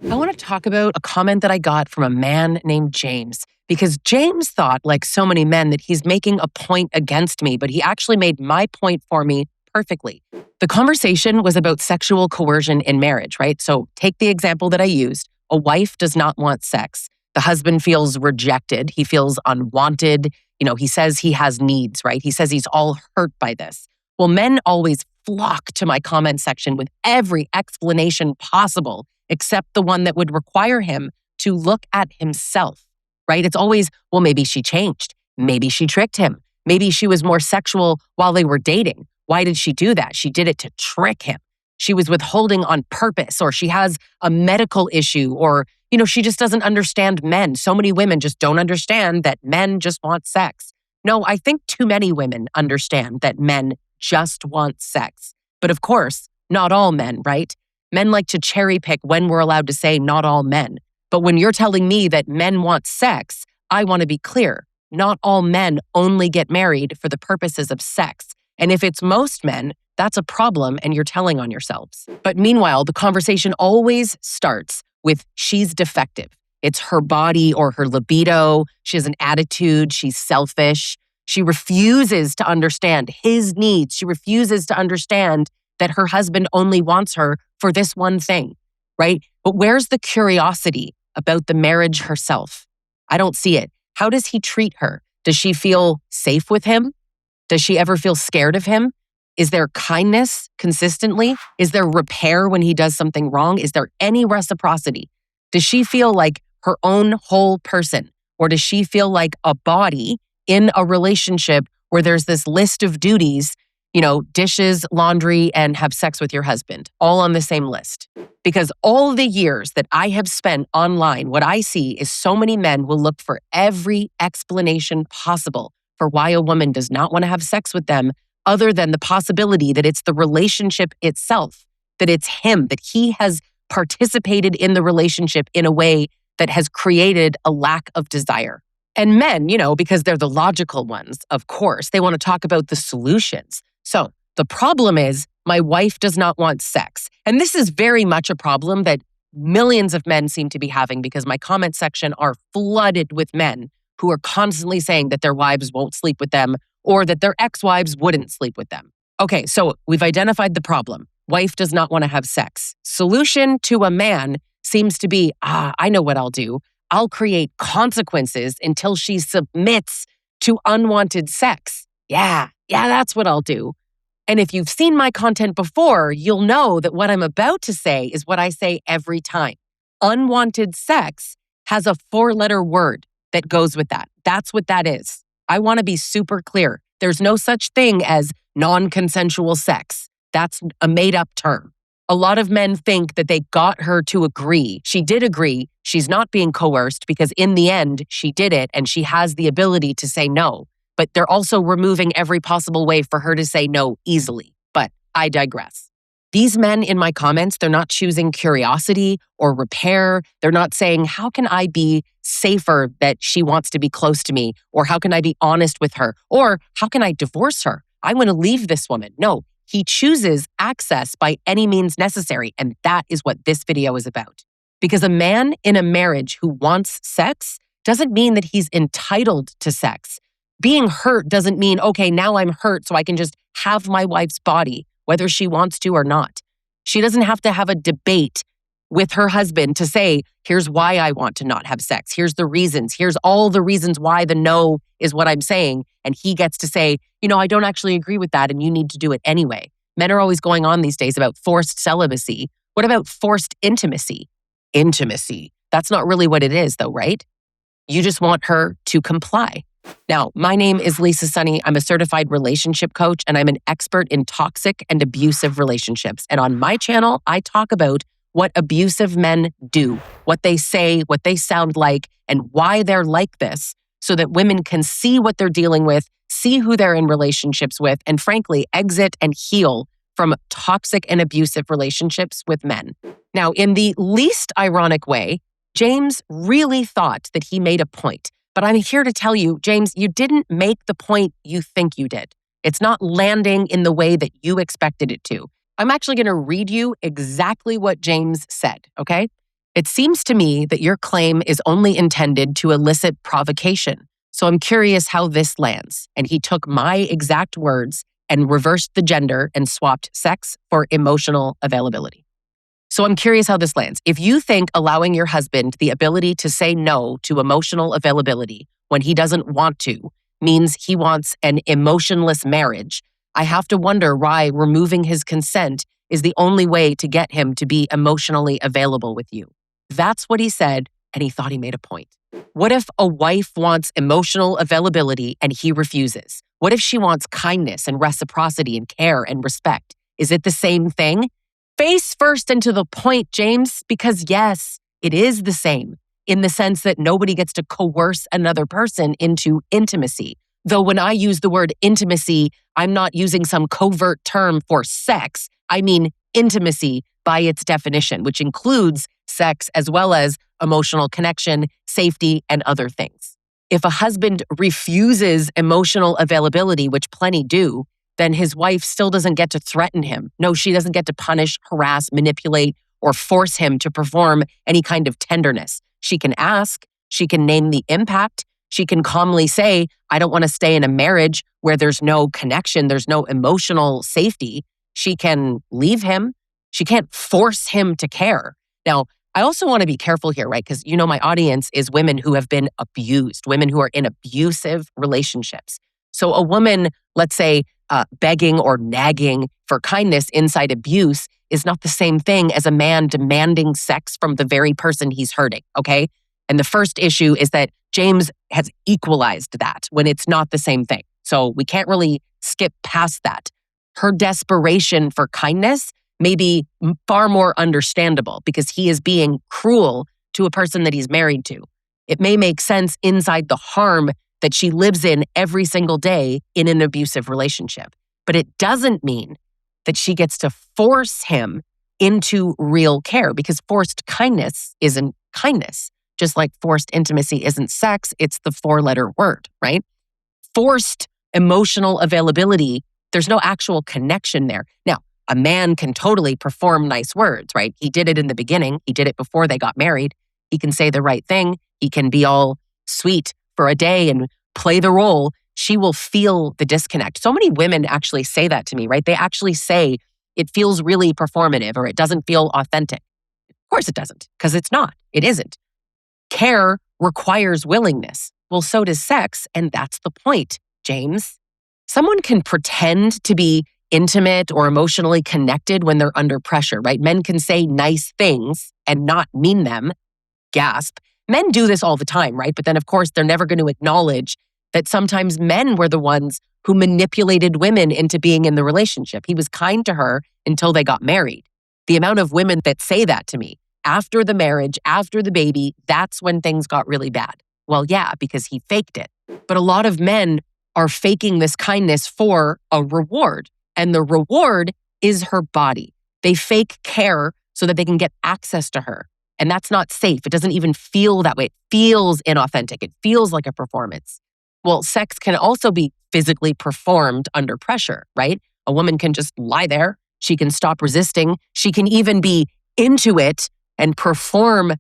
I want to talk about a comment that I got from a man named James, because James thought, like so many men, that he's making a point against me, but he actually made my point for me perfectly. The conversation was about sexual coercion in marriage, right? So take the example that I used. A wife does not want sex. The husband feels rejected. He feels unwanted. He says he has needs, right? He says he's all hurt by this. Well, men always flock to my comment section with every explanation possible, except the one that would require him to look at himself, right? It's always, well, maybe she changed. Maybe she tricked him. Maybe she was more sexual while they were dating. Why did she do that? She did it to trick him. She was withholding on purpose, or she has a medical issue, or, she just doesn't understand men. So many women just don't understand that men just want sex. No, I think too many women understand that men just want sex. But of course, not all men, right? Men like to cherry pick when we're allowed to say not all men. But when you're telling me that men want sex, I want to be clear. Not all men only get married for the purposes of sex. And if it's most men, that's a problem and you're telling on yourselves. But meanwhile, the conversation always starts with she's defective. It's her body or her libido. She has an attitude. She's selfish. She refuses to understand his needs. She refuses to understand that her husband only wants her for this one thing, right? But where's the curiosity about the marriage herself? I don't see it. How does he treat her? Does she feel safe with him? Does she ever feel scared of him? Is there kindness consistently? Is there repair when he does something wrong? Is there any reciprocity? Does she feel like her own whole person? Or does she feel like a body in a relationship where there's this list of duties, dishes, laundry, and have sex with your husband, all on the same list? Because all the years that I have spent online, what I see is so many men will look for every explanation possible for why a woman does not want to have sex with them, other than the possibility that it's the relationship itself, that it's him, that he has participated in the relationship in a way that has created a lack of desire. And men, because they're the logical ones, of course, they want to talk about the solutions. So the problem is my wife does not want sex. And this is very much a problem that millions of men seem to be having, because my comment section are flooded with men who are constantly saying that their wives won't sleep with them or that their ex-wives wouldn't sleep with them. Okay, so we've identified the problem. Wife does not want to have sex. Solution to a man seems to be, I know what I'll do. I'll create consequences until she submits to unwanted sex. Yeah, that's what I'll do. And if you've seen my content before, you'll know that what I'm about to say is what I say every time. Unwanted sex has a 4-letter word that goes with that. That's what that is. I want to be super clear. There's no such thing as non-consensual sex. That's a made-up term. A lot of men think that they got her to agree. She did agree. She's not being coerced because in the end, she did it and she has the ability to say no. But they're also removing every possible way for her to say no easily. But I digress. These men in my comments, they're not choosing curiosity or repair. They're not saying, how can I be safer that she wants to be close to me? Or how can I be honest with her? Or how can I divorce her? I want to leave this woman. No, he chooses access by any means necessary. And that is what this video is about. Because a man in a marriage who wants sex doesn't mean that he's entitled to sex. Being hurt doesn't mean, okay, now I'm hurt, so I can just have my wife's body, whether she wants to or not. She doesn't have to have a debate with her husband to say, here's why I want to not have sex. Here's the reasons. Here's all the reasons why the no is what I'm saying. And he gets to say, I don't actually agree with that and you need to do it anyway. Men are always going on these days about forced celibacy. What about forced intimacy? Intimacy. That's not really what it is though, right? You just want her to comply. Now, my name is Lisa Sonni. I'm a certified relationship coach and I'm an expert in toxic and abusive relationships. And on my channel, I talk about what abusive men do, what they say, what they sound like, and why they're like this, so that women can see what they're dealing with, see who they're in relationships with, and frankly, exit and heal from toxic and abusive relationships with men. Now, in the least ironic way, James really thought that he made a point. But I'm here to tell you, James, you didn't make the point you think you did. It's not landing in the way that you expected it to. I'm actually going to read you exactly what James said, okay? It seems to me that your claim is only intended to elicit provocation. So I'm curious how this lands. And he took my exact words and reversed the gender and swapped sex for emotional availability. So I'm curious how this lands. If you think allowing your husband the ability to say no to emotional availability when he doesn't want to means he wants an emotionless marriage, I have to wonder why removing his consent is the only way to get him to be emotionally available with you. That's what he said, and he thought he made a point. What if a wife wants emotional availability and he refuses? What if she wants kindness and reciprocity and care and respect? Is it the same thing? Face first and to the point, James, because yes, it is the same in the sense that nobody gets to coerce another person into intimacy. Though when I use the word intimacy, I'm not using some covert term for sex. I mean intimacy by its definition, which includes sex as well as emotional connection, safety, and other things. If a husband refuses emotional availability, which plenty do, then his wife still doesn't get to threaten him. No, she doesn't get to punish, harass, manipulate, or force him to perform any kind of tenderness. She can ask, she can name the impact, she can calmly say, I don't want to stay in a marriage where there's no connection, there's no emotional safety. She can leave him. She can't force him to care. Now, I also want to be careful here, right? Because my audience is women who have been abused, women who are in abusive relationships. So a woman, let's say, begging or nagging for kindness inside abuse is not the same thing as a man demanding sex from the very person he's hurting, okay? And the first issue is that James has equalized that when it's not the same thing. So we can't really skip past that. Her desperation for kindness may be far more understandable because he is being cruel to a person that he's married to. It may make sense inside the harm that she lives in every single day in an abusive relationship. But it doesn't mean that she gets to force him into real care because forced kindness isn't kindness. Just like forced intimacy isn't sex, it's the 4-letter word, right? Forced emotional availability, there's no actual connection there. Now, a man can totally perform nice words, right? He did it in the beginning. He did it before they got married. He can say the right thing. He can be all sweet for a day and play the role. She will feel the disconnect. So many women actually say that to me, right? They actually say it feels really performative or it doesn't feel authentic. Of course it doesn't, because it's not. It isn't. Care requires willingness. Well, so does sex, and that's the point, James. Someone can pretend to be intimate or emotionally connected when they're under pressure, right? Men can say nice things and not mean them. Gasp. Men do this all the time, right? But then, of course, they're never going to acknowledge that sometimes men were the ones who manipulated women into being in the relationship. He was kind to her until they got married. The amount of women that say that to me, after the marriage, after the baby, that's when things got really bad. Well, yeah, because he faked it. But a lot of men are faking this kindness for a reward. And the reward is her body. They fake care so that they can get access to her. And that's not safe. It doesn't even feel that way. It feels inauthentic. It feels like a performance. Well, sex can also be physically performed under pressure, right? A woman can just lie there. She can stop resisting. She can even be into it and perform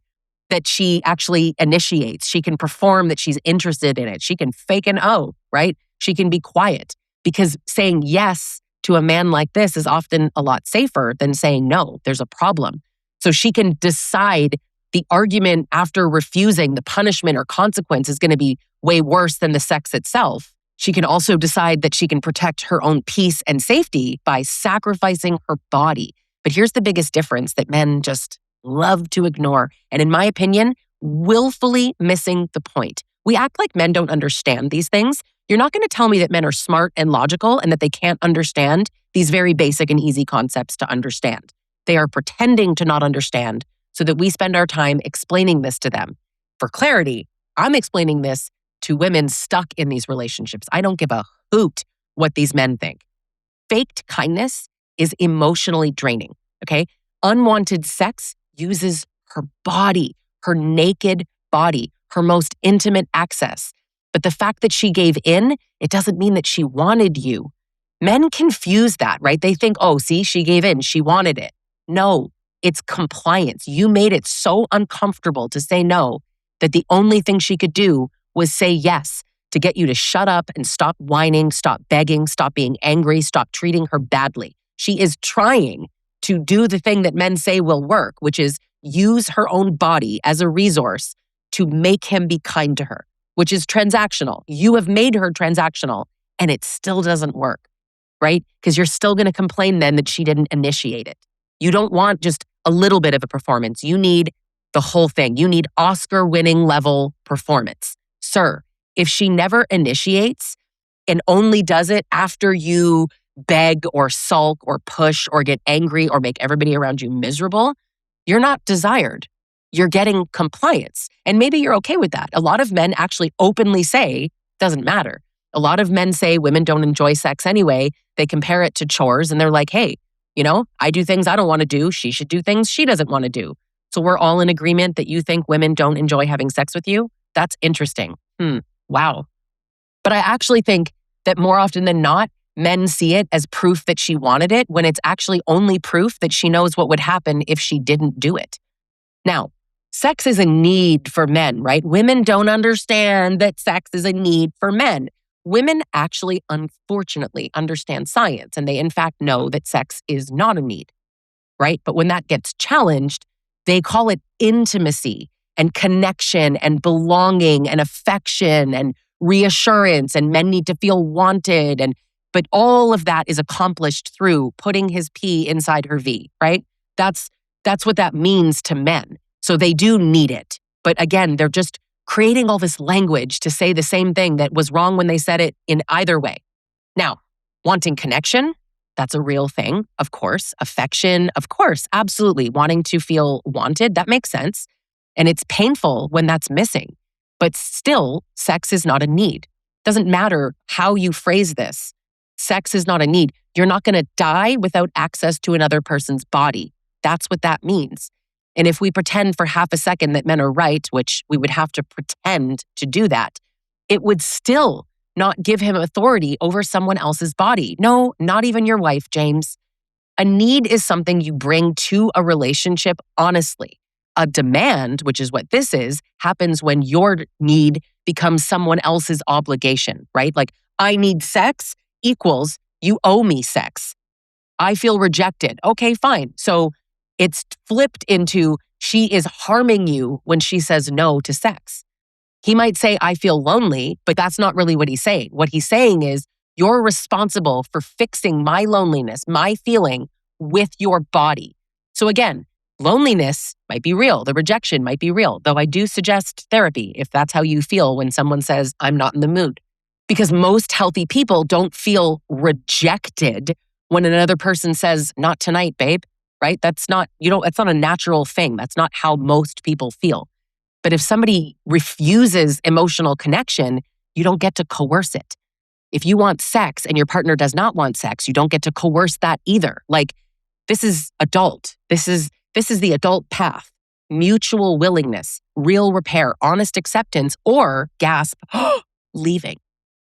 that she actually initiates. She can perform that she's interested in it. She can fake an O, right? She can be quiet because saying yes to a man like this is often a lot safer than saying no. There's a problem. So she can decide the argument after refusing, the punishment or consequence is going to be way worse than the sex itself. She can also decide that she can protect her own peace and safety by sacrificing her body. But here's the biggest difference that men just love to ignore, and in my opinion, willfully missing the point. We act like men don't understand these things. You're not going to tell me that men are smart and logical and that they can't understand these very basic and easy concepts to understand. They are pretending to not understand so that we spend our time explaining this to them. For clarity, I'm explaining this to women stuck in these relationships. I don't give a hoot what these men think. Faked kindness is emotionally draining, okay? Unwanted sex uses her body, her naked body, her most intimate access. But the fact that she gave in, it doesn't mean that she wanted you. Men confuse that, right? They think, oh, see, she gave in, she wanted it. No, It's compliance. You made it so uncomfortable to say no that the only thing she could do was say yes to get you to shut up and stop whining, stop begging, stop being angry, stop treating her badly. She is trying to do the thing that men say will work, which is use her own body as a resource to make him be kind to her, which is transactional. You have made her transactional and it still doesn't work, right? Because you're still going to complain then that she didn't initiate it. You don't want just a little bit of a performance. You need the whole thing. You need Oscar-winning level performance. Sir, if she never initiates and only does it after you beg or sulk or push or get angry or make everybody around you miserable, you're not desired. You're getting compliance. And maybe you're okay with that. A lot of men actually openly say, doesn't matter. A lot of men say women don't enjoy sex anyway. They compare it to chores and they're like, hey, I do things I don't want to do. She should do things she doesn't want to do. So we're all in agreement that you think women don't enjoy having sex with you? That's interesting. Wow. But I actually think that more often than not, men see it as proof that she wanted it when it's actually only proof that she knows what would happen if she didn't do it. Now, sex is a need for men, right? Women don't understand that sex is a need for men. Women actually, unfortunately, understand science, and they in fact know that sex is not a need, right? But when that gets challenged, they call it intimacy and connection and belonging and affection and reassurance, and men need to feel wanted. But all of that is accomplished through putting his P inside her V, right? That's what that means to men. So they do need it. But again, they're just creating all this language to say the same thing that was wrong when they said it in either way. Now, wanting connection, that's a real thing, of course. Affection, of course, absolutely. Wanting to feel wanted, that makes sense. And it's painful when that's missing. But still, sex is not a need. Doesn't matter how you phrase this. Sex is not a need. You're not going to die without access to another person's body. That's what that means. And if we pretend for half a second that men are right, which we would have to pretend to do that, it would still not give him authority over someone else's body. No, not even your wife, James. A need is something you bring to a relationship honestly. A demand, which is what this is, happens when your need becomes someone else's obligation, right? Like, I need sex equals you owe me sex. I feel rejected. Okay, fine. So it's flipped into she is harming you when she says no to sex. He might say, I feel lonely, but that's not really what he's saying. What he's saying is, you're responsible for fixing my loneliness, my feeling with your body. So again, loneliness might be real. The rejection might be real, though I do suggest therapy if that's how you feel when someone says, I'm not in the mood. Because most healthy people don't feel rejected when another person says, not tonight, babe, right? That's not a natural thing. That's not how most people feel. But if somebody refuses emotional connection, you don't get to coerce it. If you want sex and your partner does not want sex, you don't get to coerce that either. Like, this is adult. This is the adult path. Mutual willingness, real repair, honest acceptance, or gasp, leaving.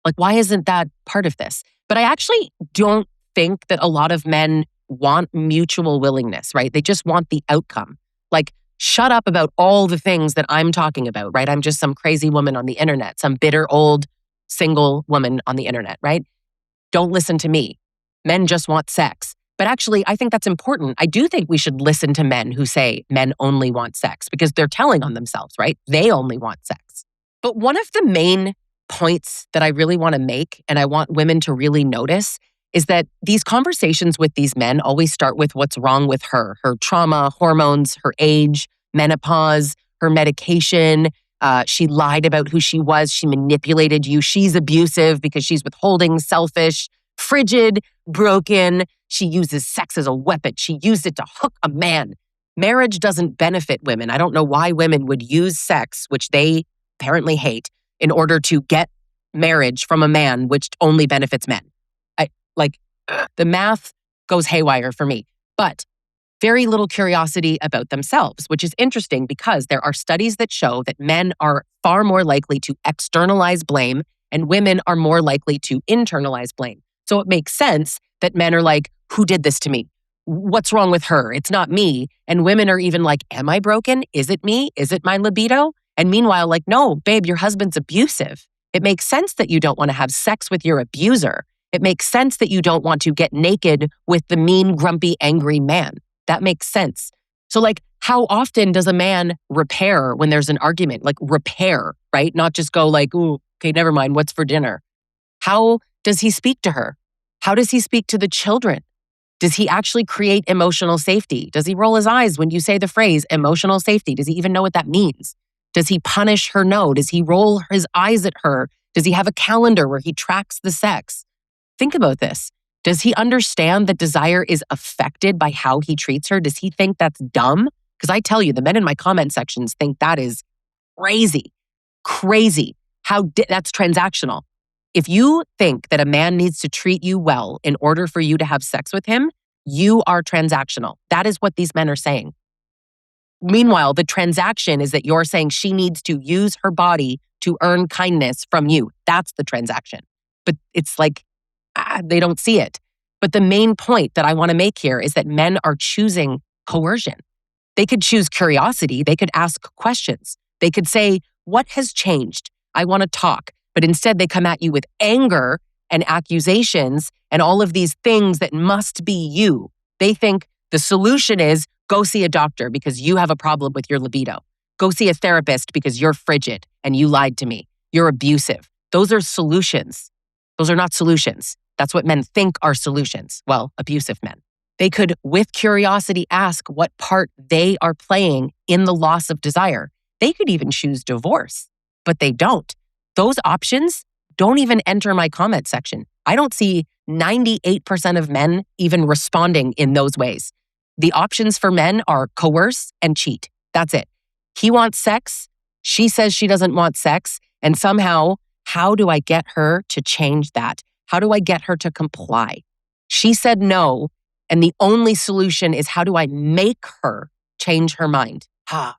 Like, why isn't that part of this? But I actually don't think that a lot of men want mutual willingness, right? They just want the outcome. Like, shut up about all the things that I'm talking about, right? I'm just some crazy woman on the internet, some bitter old single woman on the internet, right? Don't listen to me. Men just want sex. But actually, I think that's important. I do think we should listen to men who say men only want sex because they're telling on themselves, right? They only want sex. But one of the main points that I really want to make, and I want women to really notice, is that these conversations with these men always start with what's wrong with her trauma, hormones, her age, menopause, her medication. She lied about who she was. She manipulated you. She's abusive because she's withholding, selfish, frigid, broken. She uses sex as a weapon. She used it to hook a man. Marriage doesn't benefit women. I don't know why women would use sex, which they apparently hate, in order to get marriage from a man, which only benefits men. The math goes haywire for me. But very little curiosity about themselves, which is interesting because there are studies that show that men are far more likely to externalize blame and women are more likely to internalize blame. So it makes sense that men are like, who did this to me? what's wrong with her? It's not me. And women are even like, am I broken? Is it me? Is it my libido? And meanwhile, like, no, babe, your husband's abusive. It makes sense that you don't want to have sex with your abuser. It makes sense that you don't want to get naked with the mean, grumpy, angry man. That makes sense. So like, how often does a man repair when there's an argument? Like repair, right? Not just go like, ooh, okay, never mind, what's for dinner? How does he speak to her? How does he speak to the children? Does he actually create emotional safety? Does he roll his eyes when you say the phrase emotional safety? Does he even know what that means? Does he punish her? No. Does he roll his eyes at her? Does he have a calendar where he tracks the sex? Think about this. Does he understand that desire is affected by how he treats her? Does he think that's dumb? Because I tell you, the men in my comment sections think that is crazy. Crazy. That's transactional. If you think that a man needs to treat you well in order for you to have sex with him, you are transactional. That is what these men are saying. Meanwhile, the transaction is that you're saying she needs to use her body to earn kindness from you. That's the transaction. But it's like, they don't see it. But the main point that I want to make here is that men are choosing coercion. They could choose curiosity. They could ask questions. They could say, what has changed? I want to talk. But instead, they come at you with anger and accusations and all of these things that must be you. They think the solution is go see a doctor because you have a problem with your libido. Go see a therapist because you're frigid and you lied to me. You're abusive. Those are solutions. Those are not solutions. That's what men think are solutions. Well, abusive men. They could, with curiosity, ask what part they are playing in the loss of desire. They could even choose divorce, but they don't. Those options don't even enter my comment section. I don't see 98% of men even responding in those ways. The options for men are coerce and cheat. That's it. He wants sex. She says she doesn't want sex. And somehow, how do I get her to change that? How do I get her to comply? She said no. And the only solution is how do I make her change her mind?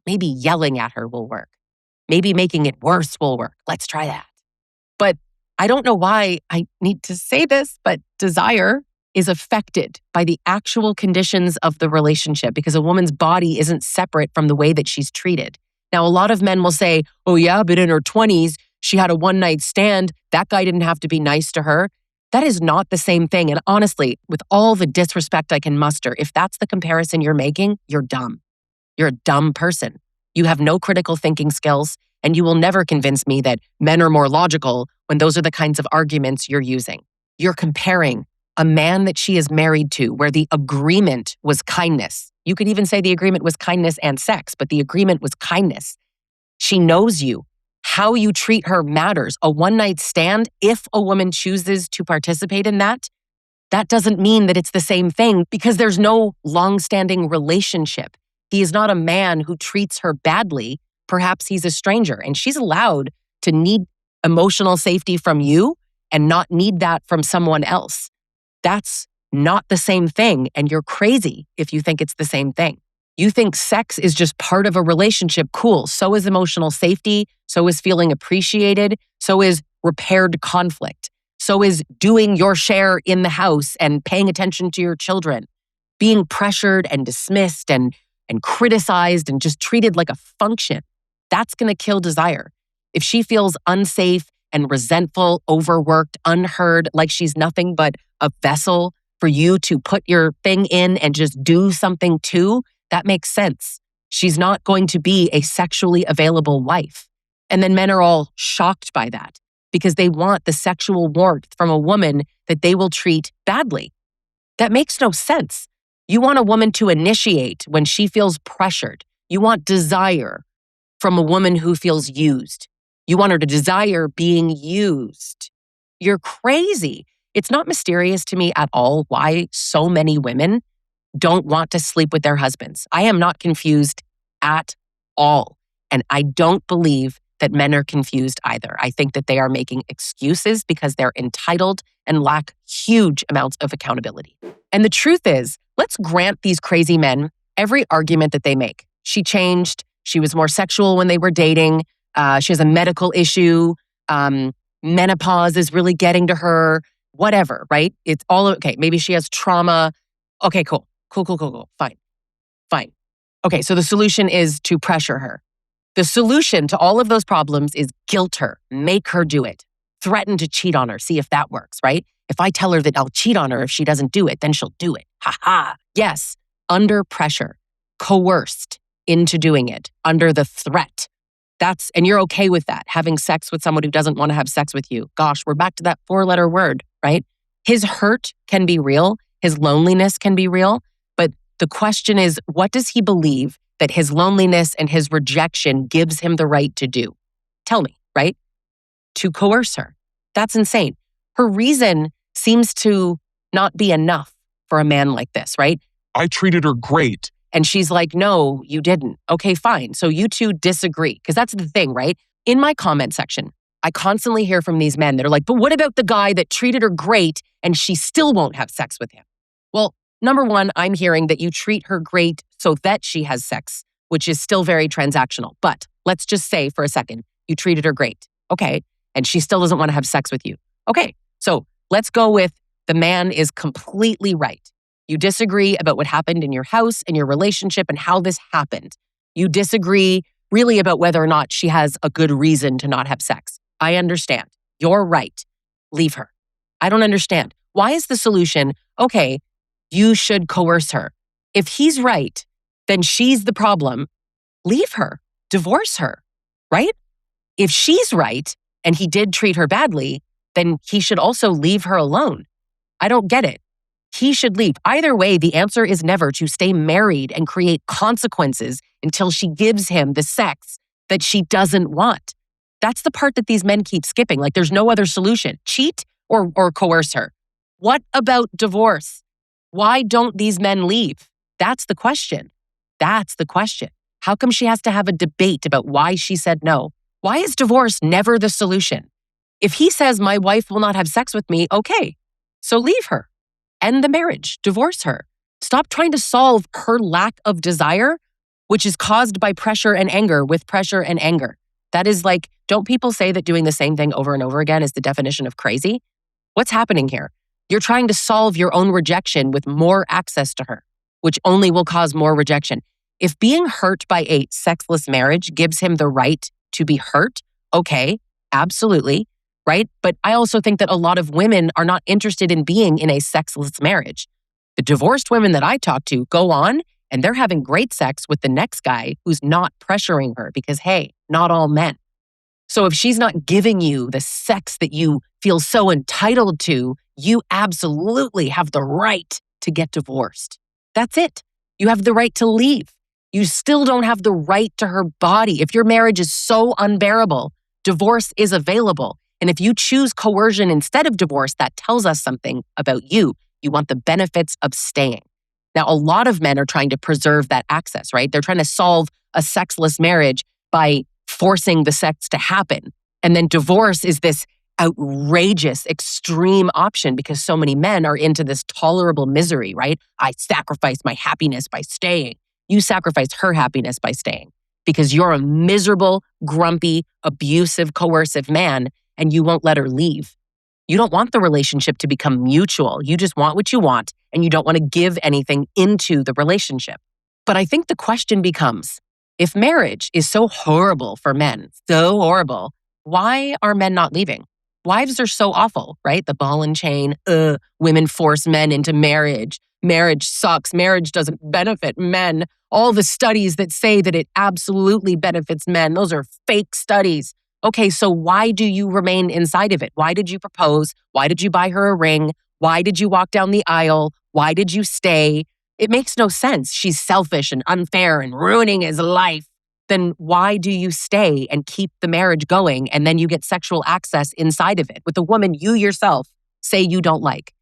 Maybe yelling at her will work. Maybe making it worse will work. Let's try that. But I don't know why I need to say this, but desire is affected by the actual conditions of the relationship because a woman's body isn't separate from the way that she's treated. Now, a lot of men will say, oh yeah, but in her 20s, she had a one-night stand. That guy didn't have to be nice to her. That is not the same thing. And honestly, with all the disrespect I can muster, if that's the comparison you're making, you're dumb. You're a dumb person. You have no critical thinking skills, and you will never convince me that men are more logical when those are the kinds of arguments you're using. You're comparing a man that she is married to where the agreement was kindness. You could even say the agreement was kindness and sex, but the agreement was kindness. She knows you. How you treat her matters. A one-night stand, if a woman chooses to participate in that, that doesn't mean that it's the same thing because there's no long-standing relationship. He is not a man who treats her badly. Perhaps he's a stranger, and she's allowed to need emotional safety from you and not need that from someone else. That's not the same thing, and you're crazy if you think it's the same thing. You think sex is just part of a relationship. Cool. So is emotional safety. So is feeling appreciated. So is repaired conflict. So is doing your share in the house and paying attention to your children. Being pressured and dismissed and criticized and just treated like a function. That's going to kill desire. If she feels unsafe and resentful, overworked, unheard, like she's nothing but a vessel for you to put your thing in and just do something to, that makes sense. She's not going to be a sexually available wife. And then men are all shocked by that because they want the sexual warmth from a woman that they will treat badly. That makes no sense. You want a woman to initiate when she feels pressured. You want desire from a woman who feels used. You want her to desire being used. You're crazy. It's not mysterious to me at all why so many women don't want to sleep with their husbands. I am not confused at all. And I don't believe that men are confused either. I think that they are making excuses because they're entitled and lack huge amounts of accountability. And the truth is, let's grant these crazy men every argument that they make. She changed. She was more sexual when they were dating. She has a medical issue. Menopause is really getting to her. Whatever, right? It's all okay. Maybe she has trauma. Okay, cool. Cool. Fine. Okay, so the solution is to pressure her. The solution to all of those problems is guilt her, make her do it, threaten to cheat on her, see if that works, right? If I tell her that I'll cheat on her if she doesn't do it, then she'll do it. Ha ha. Yes, under pressure, coerced into doing it, under the threat. And you're okay with that, having sex with someone who doesn't want to have sex with you. Gosh, we're back to that 4-letter word, right? His hurt can be real. His loneliness can be real. But the question is, what does he believe that his loneliness and his rejection gives him the right to do? Tell me, right? To coerce her. That's insane. Her reason seems to not be enough for a man like this, right? I treated her great. And she's like, no, you didn't. Okay, fine. So you two disagree. Because that's the thing, right? In my comment section, I constantly hear from these men that are like, but what about the guy that treated her great and she still won't have sex with him? Well, number one, I'm hearing that you treat her great so that she has sex, which is still very transactional. But let's just say for a second, you treated her great. Okay. And she still doesn't want to have sex with you. Okay. So let's go with the man is completely right. You disagree about what happened in your house and your relationship and how this happened. You disagree really about whether or not she has a good reason to not have sex. I understand. You're right. Leave her. I don't understand. Why is the solution, okay, you should coerce her? If he's right, then she's the problem. Leave her. Divorce her, right? If she's right and he did treat her badly, then he should also leave her alone. I don't get it. He should leave. Either way, the answer is never to stay married and create consequences until she gives him the sex that she doesn't want. That's the part that these men keep skipping. Like there's no other solution. Cheat or coerce her. What about divorce? Why don't these men leave? That's the question. That's the question. How come she has to have a debate about why she said no? Why is divorce never the solution? If he says my wife will not have sex with me, okay, so leave her. End the marriage, divorce her. Stop trying to solve her lack of desire, which is caused by pressure and anger with pressure and anger. That is like, don't people say that doing the same thing over and over again is the definition of crazy? What's happening here? You're trying to solve your own rejection with more access to her, which only will cause more rejection. If being hurt by a sexless marriage gives him the right to be hurt, okay, absolutely. Right? But I also think that a lot of women are not interested in being in a sexless marriage. The divorced women that I talk to go on and they're having great sex with the next guy who's not pressuring her because, hey, not all men. So if she's not giving you the sex that you feel so entitled to, you absolutely have the right to get divorced. That's it. You have the right to leave. You still don't have the right to her body. If your marriage is so unbearable, divorce is available. And if you choose coercion instead of divorce, that tells us something about you. You want the benefits of staying. Now, a lot of men are trying to preserve that access, right? They're trying to solve a sexless marriage by forcing the sex to happen. And then divorce is this outrageous, extreme option because so many men are into this tolerable misery, right? I sacrifice my happiness by staying. You sacrifice her happiness by staying because you're a miserable, grumpy, abusive, coercive man and you won't let her leave. You don't want the relationship to become mutual. You just want what you want and you don't want to give anything into the relationship. But I think the question becomes, if marriage is so horrible for men, so horrible, why are men not leaving? Wives are so awful, right? The ball and chain, women force men into marriage. Marriage sucks. Marriage doesn't benefit men. All the studies that say that it absolutely benefits men, those are fake studies. Okay, so why do you remain inside of it? Why did you propose? Why did you buy her a ring? Why did you walk down the aisle? Why did you stay? It makes no sense. She's selfish and unfair and ruining his life. Then why do you stay and keep the marriage going and then you get sexual access inside of it with a woman you yourself say you don't like?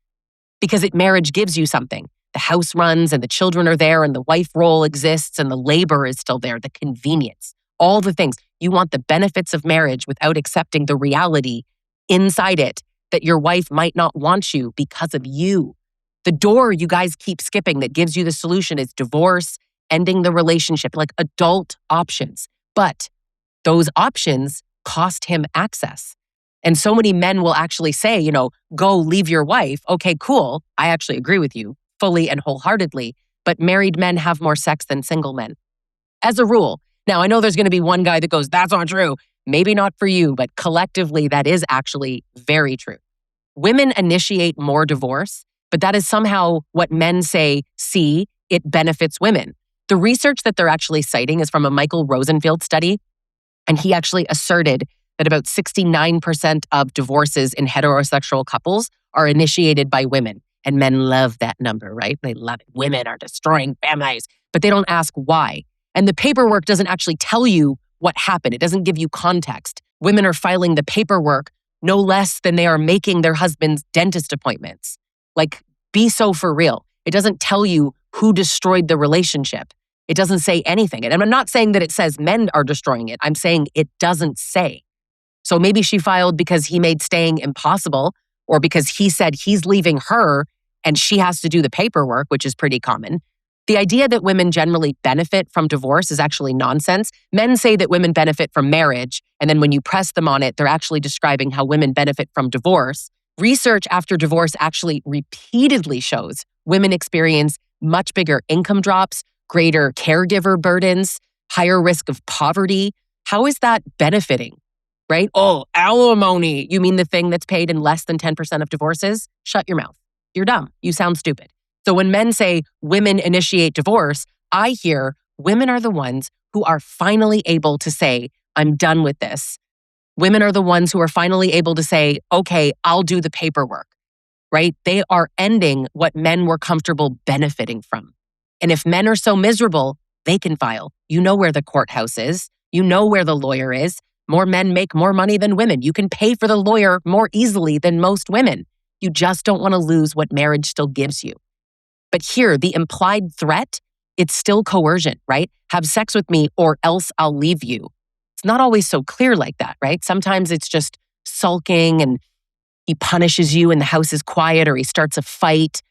Because marriage gives you something. The house runs and the children are there and the wife role exists and the labor is still there, the convenience, all the things. You want the benefits of marriage without accepting the reality inside it that your wife might not want you because of you. The door you guys keep skipping that gives you the solution is divorce, ending the relationship, like adult options. But those options cost him access. And so many men will actually say, go leave your wife. Okay, cool. I actually agree with you fully and wholeheartedly. but married men have more sex than single men. As a rule. Now, I know there's going to be one guy that goes, that's not true. Maybe not for you, but collectively, that is actually very true. Women initiate more divorce, but that is somehow what men say, see, it benefits women. The research that they're actually citing is from a Michael Rosenfield study, and he actually asserted that about 69% of divorces in heterosexual couples are initiated by women. And men love that number, right? They love it. Women are destroying families, but they don't ask why. And the paperwork doesn't actually tell you what happened. It doesn't give you context. Women are filing the paperwork no less than they are making their husband's dentist appointments. Like, be so for real. It doesn't tell you who destroyed the relationship. It doesn't say anything. And I'm not saying that it says men are destroying it. I'm saying it doesn't say. So maybe she filed because he made staying impossible, or because he said he's leaving her and she has to do the paperwork, which is pretty common. The idea that women generally benefit from divorce is actually nonsense. Men say that women benefit from marriage, and then when you press them on it, they're actually describing how women benefit from divorce. Research after divorce actually repeatedly shows women experience much bigger income drops, greater caregiver burdens, higher risk of poverty. How is that benefiting, right? Oh, alimony. You mean the thing that's paid in less than 10% of divorces? Shut your mouth. You're dumb. You sound stupid. So when men say women initiate divorce, I hear women are the ones who are finally able to say, I'm done with this. Women are the ones who are finally able to say, okay, I'll do the paperwork, right? They are ending what men were comfortable benefiting from. And if men are so miserable, they can file. You know where the courthouse is. You know where the lawyer is. More men make more money than women. You can pay for the lawyer more easily than most women. You just don't want to lose what marriage still gives you. But here, the implied threat, it's still coercion, right? Have sex with me or else I'll leave you. It's not always so clear like that, right? Sometimes it's just sulking and he punishes you and the house is quiet, or he starts a fight,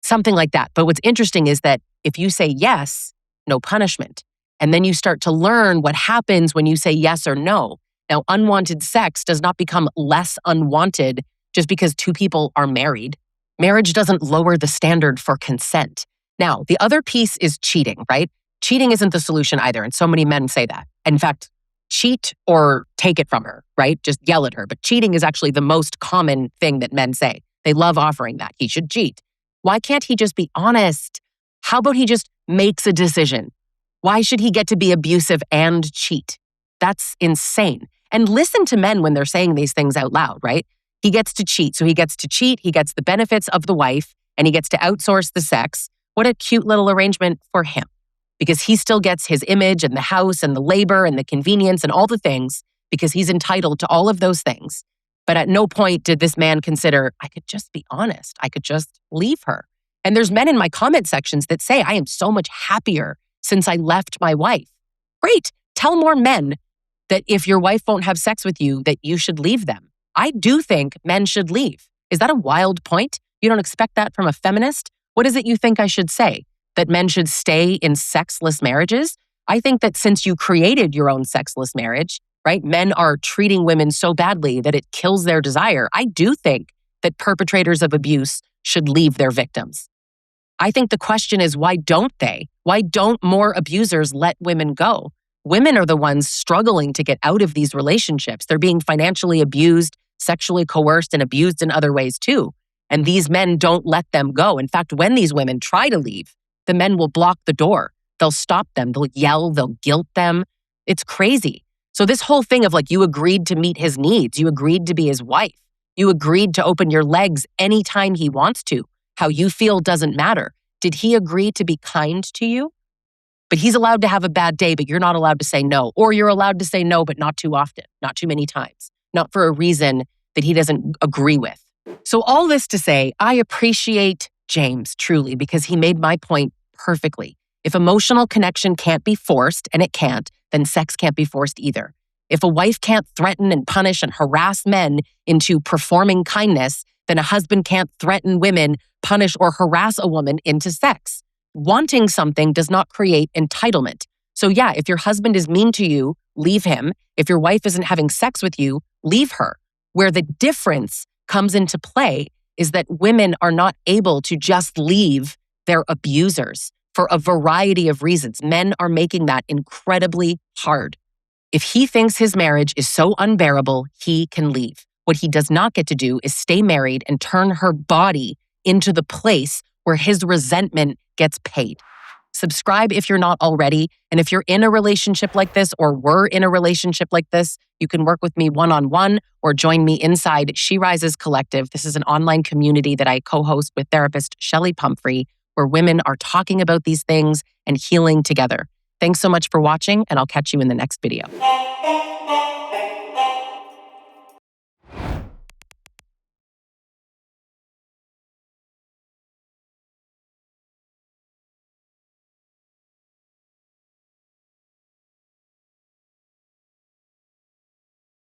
something like that. But what's interesting is that if you say yes, no punishment. And then you start to learn what happens when you say yes or no. Now, unwanted sex does not become less unwanted just because two people are married. Marriage doesn't lower the standard for consent. Now, the other piece is cheating, right? Cheating isn't the solution either, and so many men say that. In fact, cheat or take it from her, right? Just yell at her. But cheating is actually the most common thing that men say. They love offering that. He should cheat. Why can't he just be honest? How about he just makes a decision? Why should he get to be abusive and cheat? That's insane. And listen to men when they're saying these things out loud, right? He gets to cheat. So he gets to cheat. He gets the benefits of the wife, and he gets to outsource the sex. What a cute little arrangement for him, because he still gets his image and the house and the labor and the convenience and all the things, because he's entitled to all of those things. But at no point did this man consider, I could just be honest. I could just leave her. And there's men in my comment sections that say, I am so much happier since I left my wife. Great. Tell more men that if your wife won't have sex with you, that you should leave them. I do think men should leave. Is that a wild point? You don't expect that from a feminist? What is it you think I should say? That men should stay in sexless marriages? I think that since you created your own sexless marriage, right, men are treating women so badly that it kills their desire. I do think that perpetrators of abuse should leave their victims. I think the question is, why don't they? Why don't more abusers let women go? Women are the ones struggling to get out of these relationships. They're being financially abused, sexually coerced, and abused in other ways too. And these men don't let them go. In fact, when these women try to leave, the men will block the door. They'll stop them. They'll yell. They'll guilt them. It's crazy. So this whole thing of like, you agreed to meet his needs. You agreed to be his wife. You agreed to open your legs anytime he wants to. How you feel doesn't matter. Did he agree to be kind to you? But he's allowed to have a bad day, but you're not allowed to say no. Or you're allowed to say no, but not too often, not too many times, not for a reason that he doesn't agree with. So all this to say, I appreciate James truly, because he made my point perfectly. If emotional connection can't be forced, and it can't, then sex can't be forced either. If a wife can't threaten and punish and harass men into performing kindness, then a husband can't threaten women, punish or harass a woman into sex. Wanting something does not create entitlement. So yeah, if your husband is mean to you, leave him. If your wife isn't having sex with you, leave her. Where the difference comes into play is that women are not able to just leave their abusers. for a variety of reasons. Men are making that incredibly hard. If he thinks his marriage is so unbearable, he can leave. What he does not get to do is stay married and turn her body into the place where his resentment gets paid. Subscribe if you're not already. And if you're in a relationship like this or were in a relationship like this, you can work with me one-on-one or join me inside She Rises Collective. This is an online community that I co-host with therapist Shelley Pumphrey, where women are talking about these things and healing together. Thanks so much for watching, and I'll catch you in the next video.